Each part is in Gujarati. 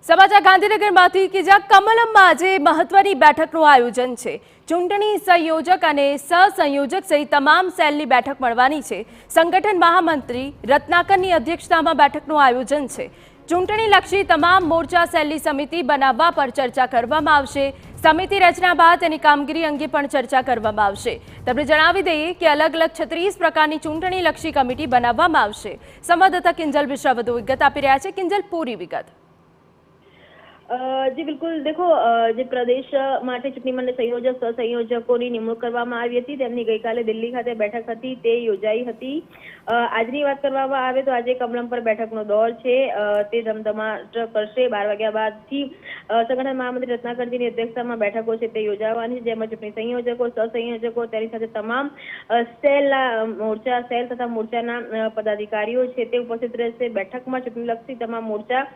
સમાચાર ગાંધીનગરમાંથી કે જ્યાં કમલમમાં આજે મહત્વની બેઠકનું આયોજન છે। ચૂંટણી સંયોજક અને સહસંયોજક સહિત તમામ સેલની બેઠક મળવાની છે। સંગઠન મહામંત્રી રત્નાકરની અધ્યક્ષતામાં બેઠકનું આયોજન છે। ચૂંટણીલક્ષી તમામ મોરચા સેલની સમિતિ બનાવવા પર ચર્ચા કરવામાં આવશે। સમિતિ રચના બાદ તેની કામગીરી અંગે પણ ચર્ચા કરવામાં આવશે। તમને જણાવી દઈએ કે અલગ અલગ 36 પ્રકારની ચૂંટણીલક્ષી કમિટી બનાવવામાં આવશે। સંવાદદાતા કિંજલ મિશ્રા વધુ વિગત આપી રહ્યા છે। કિંજલ, પૂરી વિગત। जी बिल्कुल, देखो जे प्रदेश माटे चूंटणी मंडळ संयोजक सहसंयोजकोनी निमणूक करवामां आवी हती। तेमनी गईकाले दिल्ही खाते बैठक हती ते योजाई हती। આજની વાત કરવામાં આવે તો આજે કમલમ પર બેઠકનો દોર છે તે ધમધમાટ કરશે। 12 વાગ્યા બાદથી સંગઠન મહામંત્રી રત્નાકરજીની અધ્યક્ષતામાં બેઠકો છે તે યોજાવાની છે, જેમાં ચૂંટણી સંયોજકો, સહસંયોજકો, તેની સાથે તમામ સેલના મોરચા સેલ તથા મોરચાના પદાધિકારીઓ છે તે ઉપસ્થિત રહેશે। બેઠકમાં ચૂંટણીલક્ષી તમામ મોરચા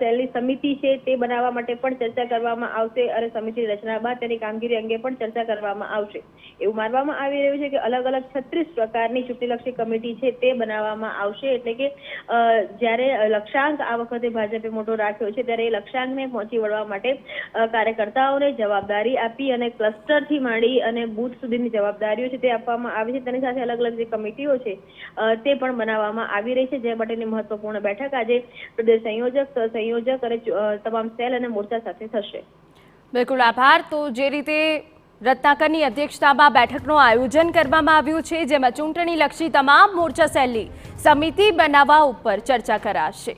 સેલની સમિતિ છે તે બનાવવા માટે પણ ચર્ચા કરવામાં આવશે અને સમિતિની રચના બાદ તેની કામગીરી અંગે પણ ચર્ચા કરવામાં આવશે। એવું માનવામાં આવી રહ્યું છે કે અલગ અલગ 36 પ્રકારની ચૂંટણીલક્ષી કમિટી છે તે બનાવવામાં આવશે। એટલે કે જ્યારે લક્ષ્યાંક આ વખતે ભાજપે મોટો રાખ્યો છે ત્યારે એ લક્ષ્યાંકને પહોંચી વળવા માટે કાર્યકર્તાઓને જવાબદારી આપી અને ક્લસ્ટરથી માંડી અને બૂથ સુધીની જવાબદારીઓ છે તે આપવામાં આવી છે। તેની સાથે અલગ અલગ જે કમિટીઓ છે તે પણ બનાવવામાં આવી રહી છે, જે માટેની મહત્વપૂર્ણ બેઠક આજે પ્રદેશ સંયોજક, સહસંયોજક અને તમામ સેલ અને મોરચા સાથે થશે। બિલકુલ, આભાર। તો જે રીતે રત્નાકરની અધ્યક્ષતામાં બેઠકનું આયોજન કરવામાં આવ્યું છે, જેમાં ચૂંટણીલક્ષી તમામ મોરચા સેલની સમિતિ બનાવવા ઉપર ચર્ચા કરાશે।